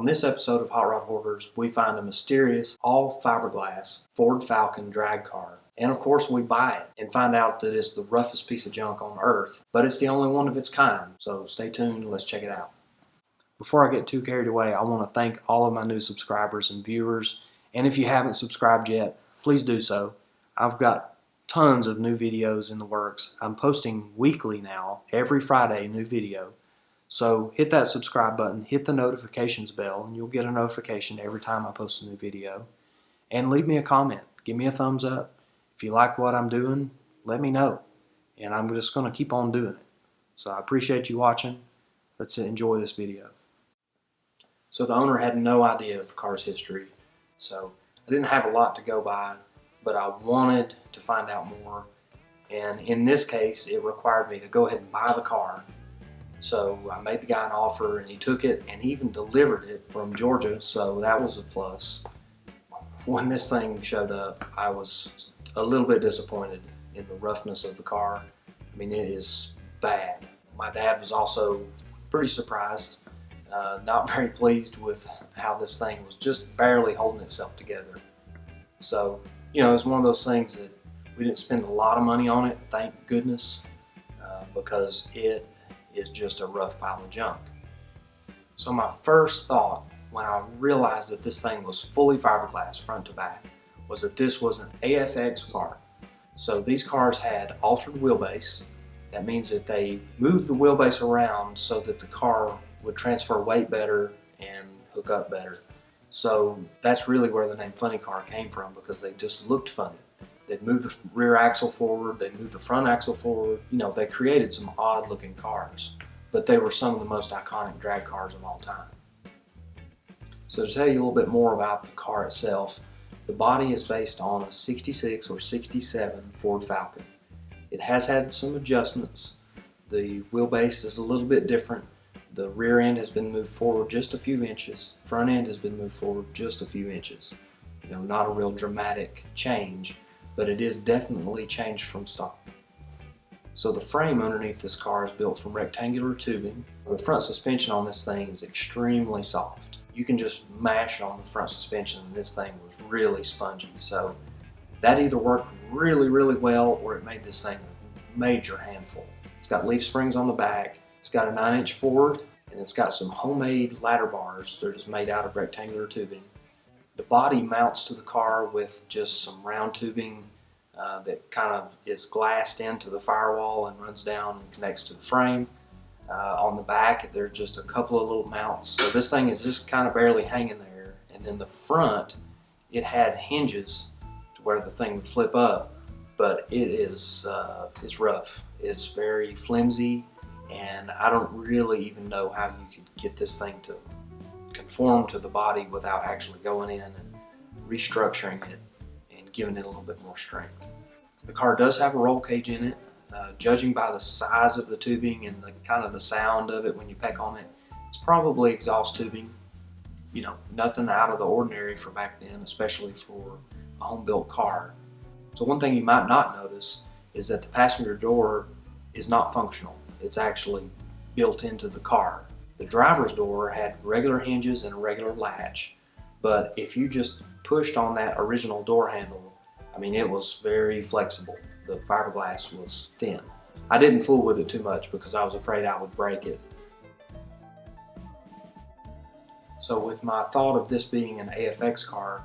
On this episode of Hot Rod Hoarders, we find a mysterious, all fiberglass Ford Falcon drag car. And of course we buy it and find out that it's the roughest piece of junk on earth, but it's the only one of its kind. So stay tuned, let's check it out. Before I get too carried away, I want to thank all of my new subscribers and viewers. And if you haven't subscribed yet, please do so. I've got tons of new videos in the works. I'm posting weekly now, every Friday, new video. So hit that subscribe button, hit the notifications bell, and you'll get a notification every time I post a new video. And leave me a comment. Give me a thumbs up. If you like what I'm doing, let me know. And I'm just going to keep on doing it. So I appreciate you watching. Let's enjoy this video. So the owner had no idea of the car's history. So I didn't have a lot to go by, but I wanted to find out more. And in this case, it required me to go ahead and buy the car. So I made the guy an offer and he took it and he even delivered it from Georgia, so that was a plus. When this thing showed up, I was a little bit disappointed in the roughness of the car. I mean, it is bad. My dad was also pretty surprised, not very pleased with how this thing was just barely holding itself together. So, you know, it's one of those things that we didn't spend a lot of money on it, thank goodness, because it is just a rough pile of junk. So my first thought when I realized that this thing was fully fiberglass front to back was that this was an AFX car. So these cars had altered wheelbase. That means that they moved the wheelbase around so that the car would transfer weight better and hook up better. So that's really where the name Funny Car came from, because they just looked funny. They'd move the rear axle forward, they'd move the front axle forward. You know, they created some odd looking cars, but they were some of the most iconic drag cars of all time. So to tell you a little bit more about the car itself, the body is based on a 66 or 67 Ford Falcon. It has had some adjustments. The wheelbase is a little bit different. The rear end has been moved forward just a few inches. Front end has been moved forward just a few inches. You know, not a real dramatic change, but it is definitely changed from stock. So the frame underneath this car is built from rectangular tubing. The front suspension on this thing is extremely soft. You can just mash on the front suspension and this thing was really spongy. So that either worked really, really well or it made this thing a major handful. It's got leaf springs on the back. It's got a 9-inch Ford and it's got some homemade ladder bars that are just made out of rectangular tubing. The body mounts to the car with just some round tubing that kind of is glassed into the firewall and runs down and connects to the frame. On the back, there's just a couple of little mounts. So this thing is just kind of barely hanging there. And then the front, it had hinges to where the thing would flip up, but it is it's rough. It's very flimsy, and I don't really even know how you could get this thing to conform to the body without actually going in and restructuring it and giving it a little bit more strength. The car does have a roll cage in it. Judging by the size of the tubing and the kind of the sound of it when you peck on it, it's probably exhaust tubing. You know, nothing out of the ordinary for back then, especially for a home-built car. So one thing you might not notice is that the passenger door is not functional. It's actually built into the car. The driver's door had regular hinges and a regular latch, but if you just pushed on that original door handle, I mean, it was very flexible. The fiberglass was thin. I didn't fool with it too much because I was afraid I would break it. So with my thought of this being an AFX car,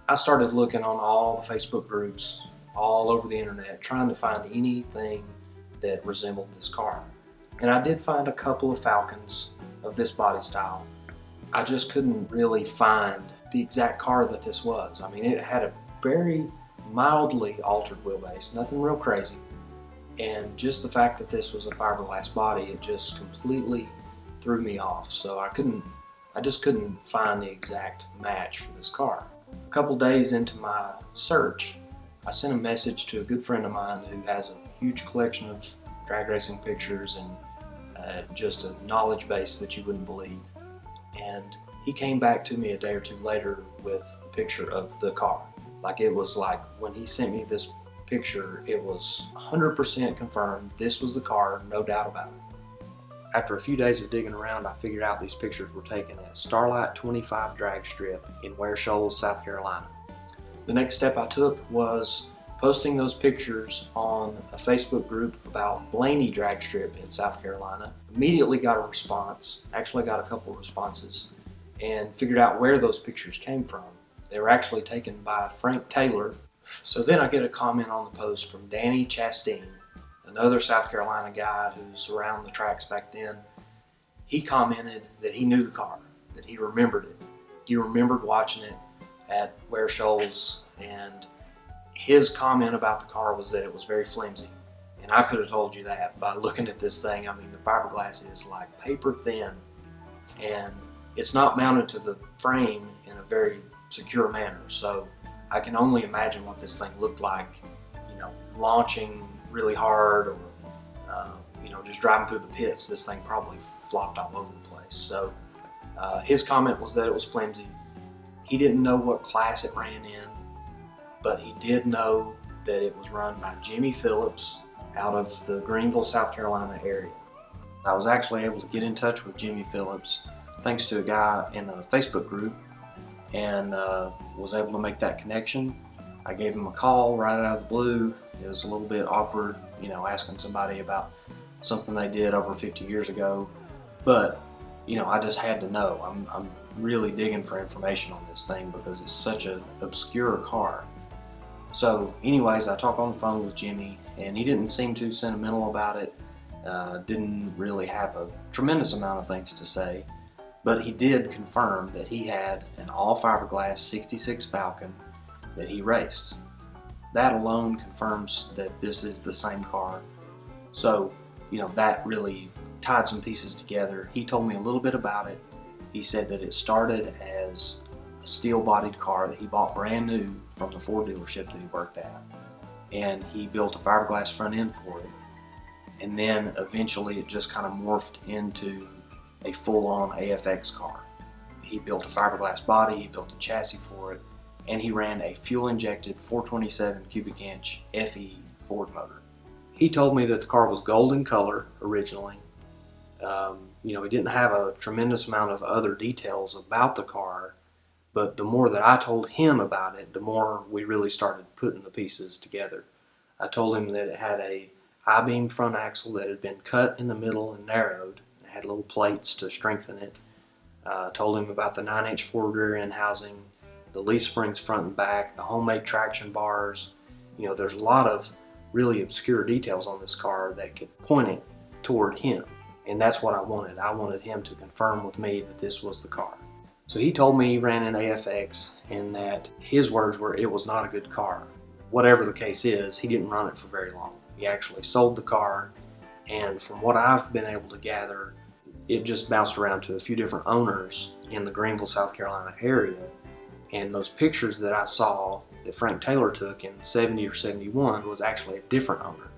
I started looking on all the Facebook groups all over the internet, trying to find anything that resembled this car. And I did find a couple of Falcons of this body style. I just couldn't really find the exact car that this was. I mean, it had a very mildly altered wheelbase, nothing real crazy. And just the fact that this was a fiberglass body, it just completely threw me off. So I just couldn't find the exact match for this car. A couple days into my search, I sent a message to a good friend of mine who has a huge collection of drag racing pictures and just a knowledge base that you wouldn't believe. And he came back to me a day or two later with a picture of the car. Like, it was like when he sent me this picture, it was 100% confirmed this was the car, no doubt about it. After a few days of digging around, I figured out these pictures were taken at Starlight 25 drag strip in Ware Shoals, South Carolina. The next step I took was posting those pictures on a Facebook group about Blaney drag strip in South Carolina. Immediately got a response, actually got a couple of responses, and figured out where those pictures came from. They were actually taken by Frank Taylor. So then I get a comment on the post from Danny Chastain, another South Carolina guy who's around the tracks back then. He commented that he knew the car, that he remembered it. He remembered watching it at Ware Shoals, and his comment about the car was that it was very flimsy. And I could have told you that by looking at this thing. I mean, the fiberglass is like paper thin, and it's not mounted to the frame in a very secure manner. So I can only imagine what this thing looked like, launching really hard, or just driving through the pits. This thing probably flopped all over the place. So his comment was that it was flimsy. He didn't know what class it ran in, but he did know that it was run by Jimmy Phillips out of the Greenville, South Carolina area. I was actually able to get in touch with Jimmy Phillips thanks to a guy in a Facebook group, and was able to make that connection. I gave him a call right out of the blue. It was a little bit awkward, asking somebody about something they did over 50 years ago, but I just had to know. I'm really digging for information on this thing because it's such an obscure car. So anyways, I talked on the phone with Jimmy, and he didn't seem too sentimental about it. Didn't really have a tremendous amount of things to say, but he did confirm that he had an all fiberglass 66 Falcon that he raced. That alone confirms that this is the same car. So, that really tied some pieces together. He told me a little bit about it. He said that it started as a steel-bodied car that he bought brand new from the Ford dealership that he worked at. And he built a fiberglass front end for it. And then eventually it just kind of morphed into a full-on AFX car. He built a fiberglass body, he built a chassis for it, and he ran a fuel-injected 427 cubic inch FE Ford motor. He told me that the car was gold in color originally. He didn't have a tremendous amount of other details about the car, but the more that I told him about it, the more we really started putting the pieces together. I told him that it had a I-beam front axle that had been cut in the middle and narrowed. It had little plates to strengthen it. Told him about the 9-inch Ford rear end housing, the leaf springs front and back, the homemade traction bars. There's a lot of really obscure details on this car that could point it toward him. And that's what I wanted. I wanted him to confirm with me that this was the car. So he told me he ran an AFX, and that his words were it was not a good car. Whatever the case is, he didn't run it for very long. He actually sold the car, and from what I've been able to gather, it just bounced around to a few different owners in the Greenville, South Carolina area. And those pictures that I saw that Frank Taylor took in 70 or 71 was actually a different owner.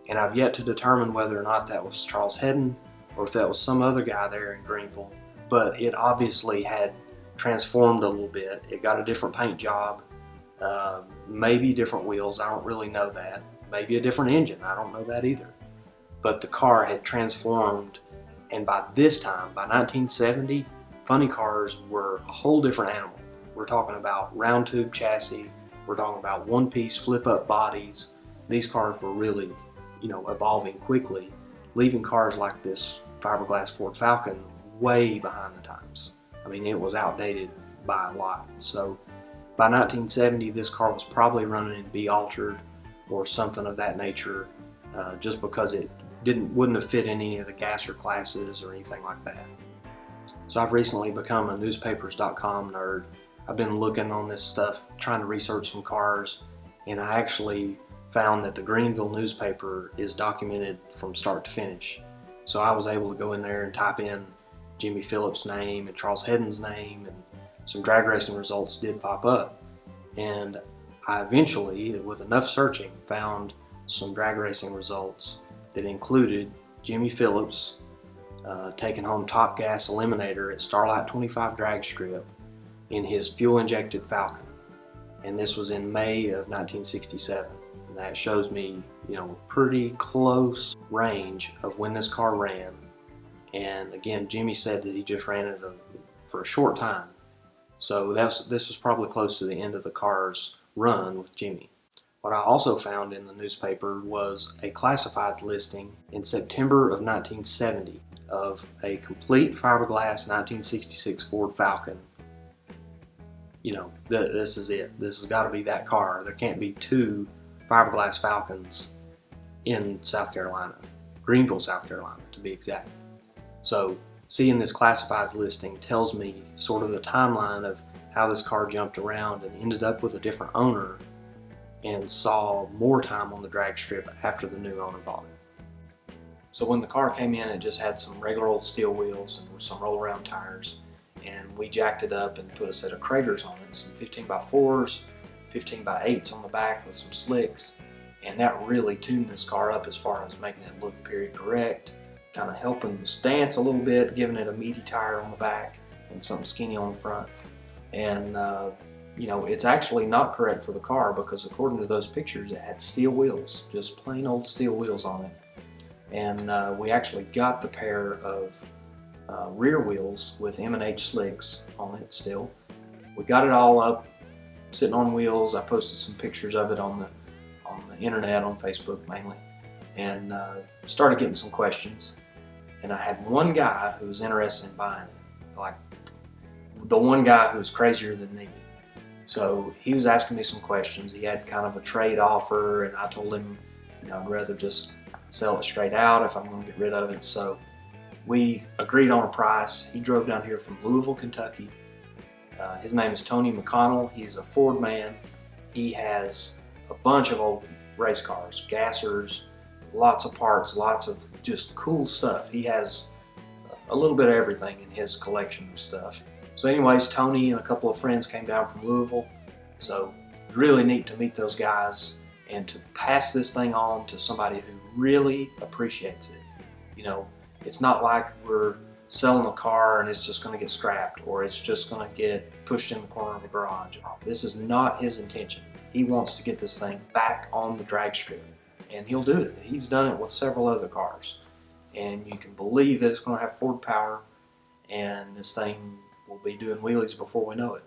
And I've yet to determine whether or not that was Charles Hedden or if that was some other guy there in Greenville. But it obviously had transformed a little bit. It got a different paint job, maybe different wheels, I don't really know that. Maybe a different engine, I don't know that either. But the car had transformed, and by this time, by 1970, funny cars were a whole different animal. We're talking about round tube chassis, we're talking about one-piece flip-up bodies. These cars were really, evolving quickly, leaving cars like this fiberglass Ford Falcon way behind the times. I mean, it was outdated by a lot. So by 1970, this car was probably running in B-altered or something of that nature, just because it wouldn't have fit in any of the gasser classes or anything like that. So I've recently become a newspapers.com nerd. I've been looking on this stuff, trying to research some cars, and I actually found that the Greenville newspaper is documented from start to finish. So I was able to go in there and type in Jimmy Phillips' name and Charles Hedden's name, and some drag racing results did pop up. And I eventually, with enough searching, found some drag racing results that included Jimmy Phillips taking home top gas eliminator at Starlight 25 drag strip in his fuel-injected Falcon. And this was in May of 1967. And that shows me, a pretty close range of when this car ran. And again, Jimmy said that he just ran it for a short time. So this was probably close to the end of the car's run with Jimmy. What I also found in the newspaper was a classified listing in September of 1970 of a complete fiberglass 1966 Ford Falcon. You know, this is it. This has got to be that car. There can't be two fiberglass Falcons in South Carolina, Greenville, South Carolina, to be exact. So seeing this classifieds listing tells me sort of the timeline of how this car jumped around and ended up with a different owner and saw more time on the drag strip after the new owner bought it. So when the car came in, it just had some regular old steel wheels and some roll-around tires, and we jacked it up and put a set of Kraters on it, some 15x4s, 15x8s on the back with some slicks, and that really tuned this car up as far as making it look period correct, kind of helping the stance a little bit, giving it a meaty tire on the back and something skinny on the front. And you know, it's actually not correct for the car because according to those pictures, it had steel wheels, just plain old steel wheels on it. And we actually got the pair of rear wheels with M&H slicks on it still. We got it all up, sitting on wheels. I posted some pictures of it on the internet, on Facebook mainly, and started getting some questions. And I had one guy who was interested in buying it, like the one guy who was crazier than me. So he was asking me some questions. He had kind of a trade offer, and I told him, you know, I'd rather just sell it straight out if I'm going to get rid of it. So we agreed on a price. He drove down here from Louisville, Kentucky. His name is Tony McConnell. He's a Ford man. He has a bunch of old race cars, gassers, lots of parts, lots of just cool stuff. He has a little bit of everything in his collection of stuff. So anyways, Tony and a couple of friends came down from Louisville. So really neat to meet those guys and to pass this thing on to somebody who really appreciates it. You know, it's not like we're selling a car and it's just going to get scrapped or it's just going to get pushed in the corner of a garage. This is not his intention. He wants to get this thing back on the drag strip, and he'll do it. He's done it with several other cars, and you can believe that it's going to have Ford power, and this thing will be doing wheelies before we know it.